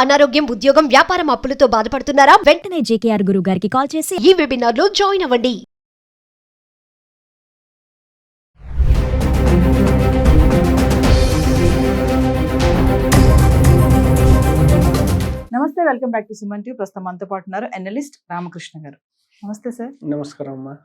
అనారోగ్యం, ఉద్యోగం, వ్యాపారం అప్పులతో బాధపడుతున్నారా? వెంటనే జేకేఆర్ గురువు గారికి కాల్ చేసి ఈ వెబినార్ లో జాయిన్ అవ్వండి. నమస్తే, welcome back to Suman TV. ప్రస్తుతం మనతో పాటు ఉన్నారు అనలిస్ట్ రామకృష్ణ గారు. నమస్తే సార్. నమస్కారం అమ్మా.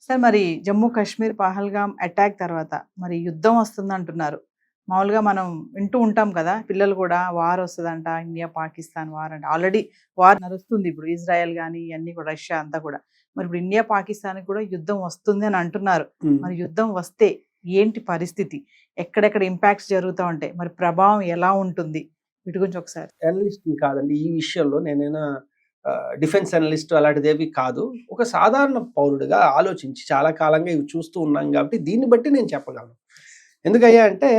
సార్, మరి జమ్మూ కాశ్మీర్ పహల్గామ్ అటాక్ తర్వాత మరి యుద్ధం వస్తుంది అంటున్నారు. మామూలుగా మనం వింటూ ఉంటాం కదా, పిల్లలు కూడా వార్ వస్తుందంట, ఇండియా పాకిస్తాన్ వార్ అంటే ఆల్రెడీ వార్ నడుస్తుంది. ఇప్పుడు ఇజ్రాయెల్ కానీ ఇవన్నీ కూడా, రష్యా అంతా కూడా. మరి ఇప్పుడు ఇండియా పాకిస్తాన్ కూడా యుద్ధం వస్తుంది అని అంటున్నారు. మరి యుద్ధం వస్తే ఏంటి పరిస్థితి, ఎక్కడెక్కడ ఇంపాక్ట్స్ జరుగుతూ ఉంటాయి, మరి ప్రభావం ఎలా ఉంటుంది, వీటి గురించి ఒకసారి. అనలిస్ట్ కాదండి ఈ విషయంలో, నేనైనా డిఫెన్స్ అనలిస్ట్ అలాంటిదేవి కాదు. ఒక సాధారణ పౌరుడిగా ఆలోచించి చాలా కాలంగా ఇవి చూస్తూ ఉన్నాం కాబట్టి దీన్ని బట్టి నేను చెప్పగలను. ఎందుకయ్యా అంటే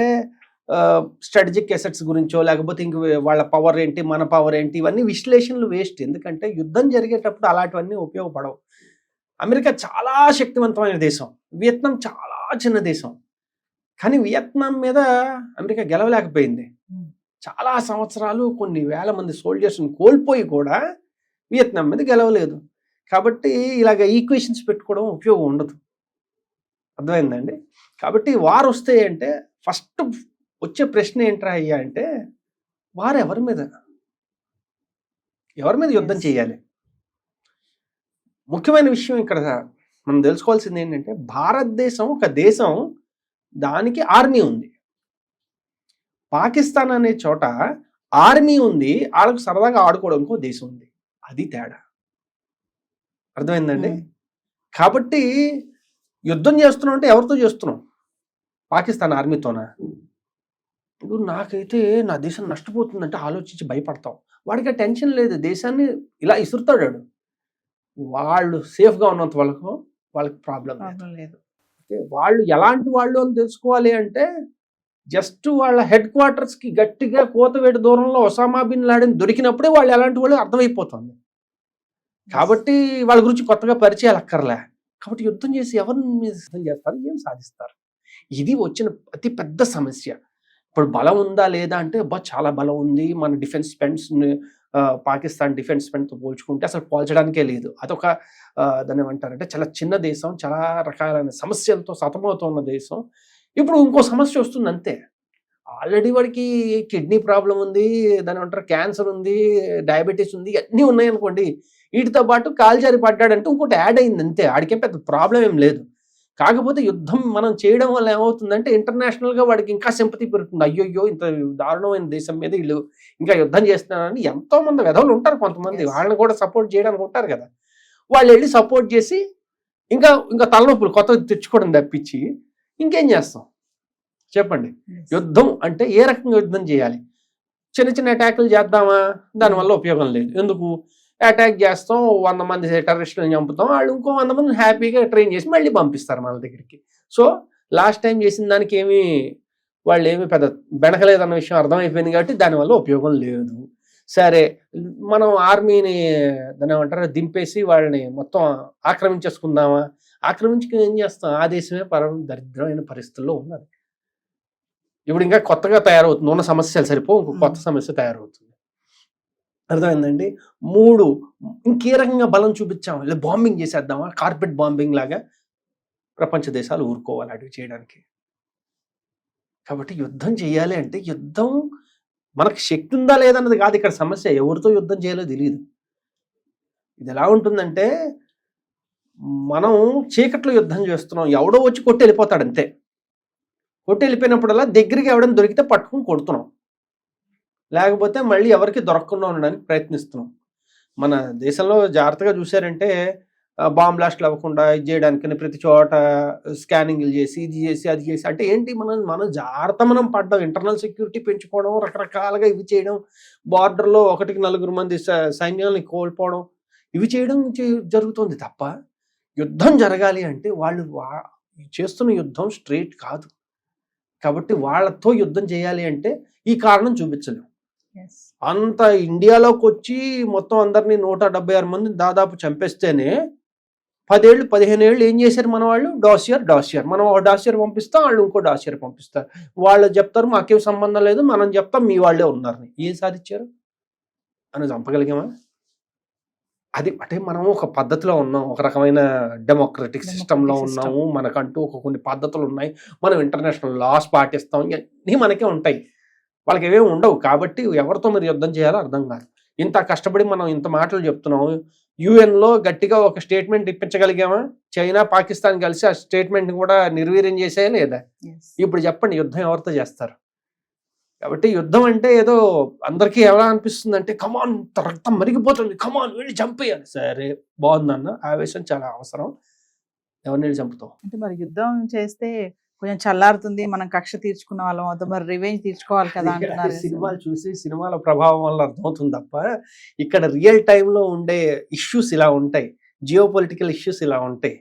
స్ట్రాటజిక్ ఎసెట్స్ గురించో లేకపోతే ఇంక వాళ్ళ పవర్ ఏంటి, మన పవర్ ఏంటి, ఇవన్నీ విశ్లేషణలు వేస్ట్. ఎందుకంటే యుద్ధం జరిగేటప్పుడు అలాంటివన్నీ ఉపయోగపడవు. అమెరికా చాలా శక్తివంతమైన దేశం, వియత్నాం చాలా చిన్న దేశం. కానీ వియత్నాం మీద అమెరికా గెలవలేకపోయింది. చాలా సంవత్సరాలు కొన్ని వేల మంది సోల్జర్స్ని కోల్పోయి కూడా వియత్నాం మీద గెలవలేదు. కాబట్టి ఇలాగ ఈక్వేషన్స్ పెట్టుకోవడం ఉపయోగం ఉండదు. అర్థమైందండి? కాబట్టి వార్ వస్తే అంటే ఫస్ట్ వచ్చే ప్రశ్న ఏంట్రా అయ్యా అంటే, వారు ఎవరి మీద యుద్ధం చేయాలి? ముఖ్యమైన విషయం ఇక్కడ మనం తెలుసుకోవాల్సింది ఏంటంటే, భారతదేశం ఒక దేశం, దానికి ఆర్మీ ఉంది. పాకిస్తాన్ అనే చోట ఆర్మీ ఉంది, వాళ్ళకు సరదాగా ఆడుకోవడానికి దేశం ఉంది. అది తేడా. అర్థమైందండి? కాబట్టి యుద్ధం చేస్తున్నాం అంటే ఎవరితో చేస్తున్నాం? పాకిస్తాన్ ఆర్మీతోనా? ఇప్పుడు నాకైతే నా దేశం నష్టపోతుందంటే ఆలోచించి భయపడతాం. వాడికి టెన్షన్ లేదు, దేశాన్ని ఇలా ఇసురుతాడు. వాళ్ళు సేఫ్గా ఉన్నంత వాళ్ళకి ప్రాబ్లం లేదు. వాళ్ళు ఎలాంటి వాళ్ళు అని తెలుసుకోవాలి అంటే, జస్ట్ వాళ్ళ హెడ్ క్వార్టర్స్కి గట్టిగా కోతవేటు దూరంలో ఒసామా బిన్ లాడెన్ దొరికినప్పుడే వాళ్ళు ఎలాంటి వాళ్ళు అర్థమైపోతుంది. కాబట్టి వాళ్ళ గురించి కొత్తగా పరిచయాలు అక్కర్లే. కాబట్టి యుద్ధం చేసి ఎవరిని సిద్ధం చేస్తారు, ఏం సాధిస్తారు? ఇది వచ్చిన అతి పెద్ద సమస్య. ఇప్పుడు బలం ఉందా లేదా అంటే, చాలా బలం ఉంది. మన డిఫెన్స్ స్పెండ్స్ పాకిస్తాన్ డిఫెన్స్ స్పెండ్తో పోల్చుకుంటే అసలు పోల్చడానికే లేదు. అదొక దాన్ని ఏమంటారంటే, చాలా చిన్న దేశం, చాలా రకాలైన సమస్యలతో సతమవుతున్న దేశం. ఇప్పుడు ఇంకో సమస్య వస్తుంది అంతే. ఆల్రెడీ వాడికి కిడ్నీ ప్రాబ్లం ఉంది, దాని ఏమంటారు క్యాన్సర్ ఉంది, డయాబెటీస్ ఉంది, అన్నీ ఉన్నాయి అనుకోండి. వీటితో పాటు కాల్జారి పడ్డాడంటే ఇంకోటి యాడ్ అయింది అంతే. ఆడికేం పెద్ద ప్రాబ్లం ఏం లేదు. కాకపోతే యుద్ధం మనం చేయడం వల్ల ఏమవుతుందంటే, ఇంటర్నేషనల్గా వాడికి ఇంకా సింపతి పెరుగుతుంది. అయ్యోయ్యో, ఇంత దారుణమైన దేశం మీద వీళ్ళు ఇంకా యుద్ధం చేస్తున్నారని ఎంతోమంది వెధవులు ఉంటారు. కొంతమంది వాళ్ళని కూడా సపోర్ట్ చేయడానికి ఉంటారు కదా. వాళ్ళు వెళ్ళి సపోర్ట్ చేసి ఇంకా తలనొప్పులు కొత్తగా తెచ్చుకోవడం తప్పించి ఇంకేం చేస్తాం చెప్పండి? యుద్ధం అంటే ఏ రకంగా యుద్ధం చేయాలి? చిన్న చిన్న అటాకులు చేద్దామా? దానివల్ల ఉపయోగం లేదు. ఎందుకు? అటాక్ చేస్తాం, 100 మంది టెర్రరిస్టులను చంపుతాం, వాళ్ళు ఇంకో 100 మందిని హ్యాపీగా ట్రైన్ చేసి మళ్ళీ పంపిస్తారు మన దగ్గరికి. సో లాస్ట్ టైం చేసిన దానికి వాళ్ళు ఏమీ పెద్ద బెనకలేదన్న విషయం అర్థమైపోయింది. కాబట్టి దానివల్ల ఉపయోగం లేదు. సరే, మనం ఆర్మీని దాని ఏమంటారు దింపేసి వాళ్ళని మొత్తం ఆక్రమించేసుకుందామా? ఆక్రమించుకుని ఏం చేస్తాం? ఆ దేశమే దరిద్రమైన పరిస్థితుల్లో ఉన్నది. ఇప్పుడు ఇంకా కొత్తగా తయారవుతుంది. ఉన్న సమస్యలు సరిపో ఇంకో కొత్త సమస్య తయారవుతుంది. అర్థమైందండి? 3 ఇంకే రకంగా బలం చూపించాం, ఇలా బాంబింగ్ చేసేద్దామా? కార్పెట్ బాంబింగ్ లాగా ప్రపంచ దేశాలు ఊరుకోవాలి అడిగి చేయడానికి. కాబట్టి యుద్ధం చేయాలి అంటే, యుద్ధం మనకు శక్తి ఉందా లేదన్నది కాదు ఇక్కడ సమస్య. ఎవరితో యుద్ధం చేయాలో తెలియదు. ఇది ఎలా ఉంటుందంటే, మనం చీకట్లో యుద్ధం చేస్తున్నాం, ఎవడో వచ్చి కొట్టి వెళ్ళిపోతాడు అంతే. కొట్టి వెళ్ళిపోయినప్పుడల్లా దగ్గరికి ఎవడైనా దొరికితే పట్టుకుని కొడుతున్నాం, లేకపోతే మళ్ళీ ఎవరికి దొరకకుండా ఉండడానికి ప్రయత్నిస్తున్నాం. మన దేశంలో జాగ్రత్తగా చూసారంటే, బాంబ్ బ్లాస్ట్లు అవ్వకుండా ఇది చేయడానికి ప్రతి చోట స్కానింగ్లు చేసి ఇది చేసి అది చేసి, అంటే ఏంటి, మన జాగ్రత్త మనం పడ్డాం. ఇంటర్నల్ సెక్యూరిటీ పెంచుకోవడం, రకరకాలుగా ఇవి చేయడం, బార్డర్లో 1-4 మంది సైన్యాలని కోల్పోవడం, ఇవి చేయడం జరుగుతుంది తప్ప యుద్ధం జరగాలి అంటే వాళ్ళు చేస్తున్న యుద్ధం స్ట్రైట్ కాదు. కాబట్టి వాళ్ళతో యుద్ధం చేయాలి అంటే ఈ కారణం చూపించలేము. అంత ఇండియాలోకి వచ్చి మొత్తం అందరినీ 176 మంది దాదాపు చంపేస్తేనే 10 ఏళ్ళు 15 ఏళ్ళు ఏం చేశారు మన వాళ్ళు? డాసియర్ మనం ఒక డాసియర్ పంపిస్తాం, వాళ్ళు ఇంకో డాసియర్ పంపిస్తారు. వాళ్ళు చెప్తారు మాకేం సంబంధం లేదు, మనం చెప్తాం మీ వాళ్ళే ఉన్నారని. ఏం సాధించారు? అని చంపగలిగామా? అది అంటే మనం ఒక పద్ధతిలో ఉన్నాం, ఒక రకమైన డెమోక్రటిక్ సిస్టంలో ఉన్నాము, మనకంటూ కొన్ని పద్ధతులు ఉన్నాయి, మనం ఇంటర్నేషనల్ లాస్ పాటిస్తాం, ఇవన్నీ మనకే ఉంటాయి, వాళ్ళకి ఏమేమి ఉండవు. కాబట్టి ఎవరితో మీరు యుద్ధం చేయాలో అర్థం కాదు. ఇంత కష్టపడి మనం ఇంత మాటలు చెప్తున్నాం, యుఎన్లో గట్టిగా ఒక స్టేట్మెంట్ ఇప్పించగలిగామా? చైనా పాకిస్తాన్ కలిసి ఆ స్టేట్మెంట్ కూడా నిర్వీర్యం చేసేయా లేదా? ఇప్పుడు చెప్పండి, యుద్ధం ఎవరితో చేస్తారు? కాబట్టి యుద్ధం అంటే ఏదో అందరికీ ఎలా అనిపిస్తుంది అంటే, కమాన్ రక్తం మరిగిపోతుంది, కమాన్ వెళ్ళి చంపేయాలి. సరే బాగుందన్న, ఆవేశం చాలా అవసరం. ఎవరిని వెళ్ళి చంపుతావు? అంటే మరి యుద్ధం చేస్తే కొంచెం చల్లారుతుంది, మనం కక్ష తీర్చుకున్న వాళ్ళం అవుతాం, మరి రివెంజ్ తీర్చుకోవాలి కదా అంటున్నారు. సినిమాలు చూసి సినిమాల ప్రభావం వల్ల అర్థమవుతుంది తప్ప ఇక్కడ రియల్ టైంలో ఉండే ఇష్యూస్ ఇలా ఉంటాయి, జియో పొలిటికల్ ఇష్యూస్ ఇలా ఉంటాయి.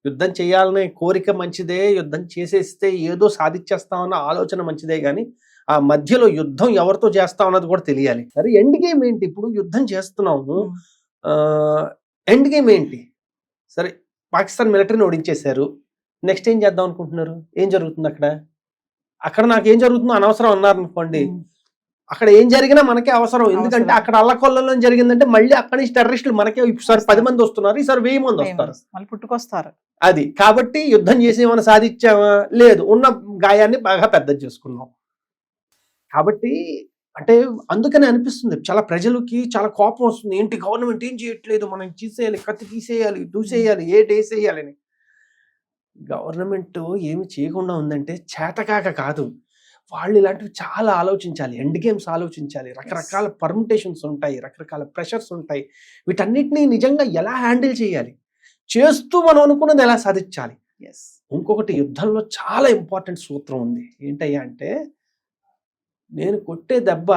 యుద్ధం చేయాలనే కోరిక మంచిదే, యుద్ధం చేసేస్తే ఏదో సాధించేస్తామన్న ఆలోచన మంచిదే, కానీ ఆ మధ్యలో యుద్ధం ఎవరితో చేస్తాం అన్నది కూడా తెలియాలి. సరే ఎండ్ గేమ్ ఏంటి? ఇప్పుడు యుద్ధం చేస్తున్నాము, ఎండ్ గేమ్ ఏంటి? సరే పాకిస్తాన్ మిలిటరీని ఓడించేశారు, నెక్స్ట్ ఏం చేద్దాం అనుకుంటున్నారు? ఏం జరుగుతుంది అక్కడ? అక్కడ నాకు ఏం జరుగుతుందో అనవసరం అన్నారు అనుకోండి, అక్కడ ఏం జరిగినా మనకే అవసరం. ఎందుకంటే అక్కడ అల్లకొల్లలో జరిగిందంటే మళ్ళీ అక్కడి నుంచి టెర్రరిస్టులు మనకే ఈసారి 10 మంది వస్తున్నారు, ఈసారి 1000 మంది వస్తారు, మళ్ళీ పుట్టుకొస్తారు. అది కాబట్టి యుద్ధం చేసి ఏమైనా సాధించామా? లేదు, ఉన్న గాయాన్ని బాగా పెద్ద చేసుకున్నాం. కాబట్టి అంటే అందుకనే అనిపిస్తుంది, చాలా ప్రజలకి చాలా కోపం వస్తుంది, ఏంటి గవర్నమెంట్ ఏం చేయట్లేదు, మనం తీసేయాలి, కత్తి తీసేయాలి, దూసేయాలి, ఏటేసేయాలి అని. గవర్నమెంట్ ఏమి చేయకుండా ఉందంటే చేతకాక కాదు, వాళ్ళు ఇలాంటివి చాలా ఆలోచించాలి, ఎండ్ గేమ్స్ ఆలోచించాలి, రకరకాల పర్మిటేషన్స్ ఉంటాయి, రకరకాల ప్రెషర్స్ ఉంటాయి, వీటన్నిటినీ నిజంగా ఎలా హ్యాండిల్ చేయాలి, చేస్తూ మనం అనుకున్నది ఎలా సాధించాలి. ఇంకొకటి యుద్ధంలో చాలా ఇంపార్టెంట్ సూత్రం ఉంది, ఏంటయ్యా అంటే, నేను కొట్టే దెబ్బ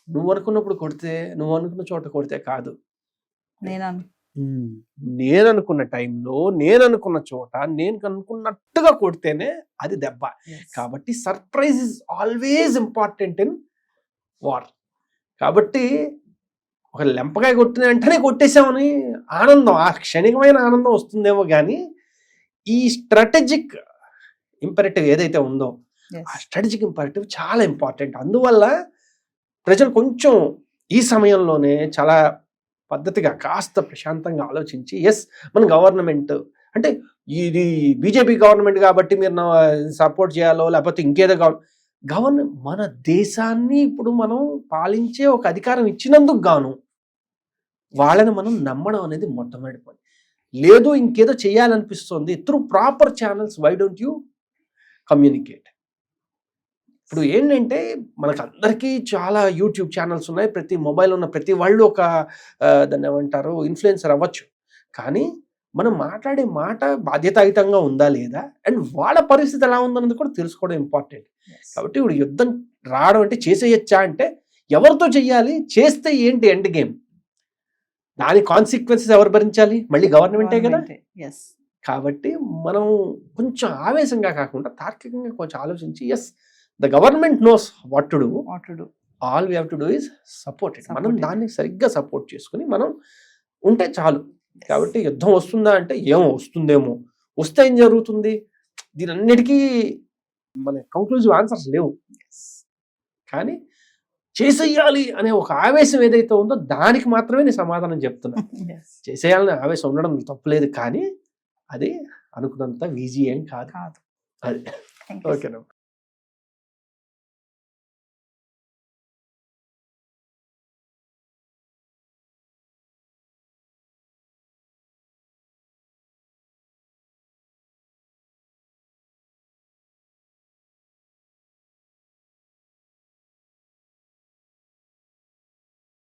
నువ్వు అనుకున్నప్పుడు కొడితే, నువ్వు అనుకున్న చోట కొడితే కాదు, నేను అనుకున్న టైంలో, నేను అనుకున్న చోట, నేను అనుకున్నట్టుగా కొడితేనే అది దెబ్బ. కాబట్టి surprise is always important in war. కాబట్టి ఒక లెంపకాయ కొట్టిన వెంటనే కొట్టేసామని ఆనందం, ఆ క్షణికమైన ఆనందం వస్తుందేమో, కానీ ఈ స్ట్రాటజిక్ ఇంపరేటివ్ ఏదైతే ఉందో, ఆ స్ట్రాటజిక్ ఇంపరేటివ్ చాలా ఇంపార్టెంట్. అందువల్ల ప్రజలు కొంచెం ఈ సమయంలోనే చాలా పద్ధతిగా కాస్త ప్రశాంతంగా ఆలోచించి, ఎస్ మన గవర్నమెంట్ అంటే ఇది బీజేపీ గవర్నమెంట్ కాబట్టి మీరు సపోర్ట్ చేయాలో, లేకపోతే ఇంకేదో మన దేశాన్ని ఇప్పుడు మనం పాలించే ఒక అధికారం ఇచ్చినందుకు గాను వాళ్ళని మనం నమ్మడం అనేది మొట్టమొదటి పని. లేదు ఇంకేదో చేయాలనిపిస్తుంది, through proper channels, why don't you communicate. ఇప్పుడు ఏంటంటే మనకు అందరికీ చాలా యూట్యూబ్ ఛానల్స్ ఉన్నాయి, ప్రతి మొబైల్ ఉన్న ప్రతి వాళ్ళు ఒక దాన్ని ఏమంటారు ఇన్ఫ్లుయెన్సర్ అవ్వచ్చు, కానీ మనం మాట్లాడే మాట బాధ్యతాయుతంగా ఉందా లేదా, అండ్ వాళ్ళ పరిస్థితి ఎలా ఉందన్నది కూడా తెలుసుకోవడం ఇంపార్టెంట్. కాబట్టి ఇప్పుడు యుద్ధం రావడం అంటే చేసేయచ్చా అంటే, ఎవరితో చెయ్యాలి, చేస్తే ఏంటి ఎండ్ గేమ్, దాని కాన్సిక్వెన్సెస్ ఎవరు భరించాలి, మళ్ళీ గవర్నమెంటే కదా. కాబట్టి మనం కొంచెం ఆవేశంగా కాకుండా తార్కికంగా కొంచెం ఆలోచించి, yes the government knows what to do, all we have to do is support it. మనం దాన్ని సరిగ్గా సపోర్ట్ చేసుకుని మనం ఉంటే చాలు. కాబట్టి యుద్ధం వస్తుందా అంటే ఏమో వస్తుందేమో, వస్తే ఏం జరుగుతుంది, దీని అన్నిటికీ మన కంక్లూజివ్ ఆన్సర్స్ లేవు, కానీ చేసేయాలి అనే ఒక ఆవేశం ఏదైతే ఉందో దానికి మాత్రమే నేను సమాధానం చెప్తున్నా. చేసేయాలనే ఆవేశం ఉండడం తప్పులేదు, కానీ అది అనుకున్నంత ఈజీ ఏం కాదు. అది ఓకేనా.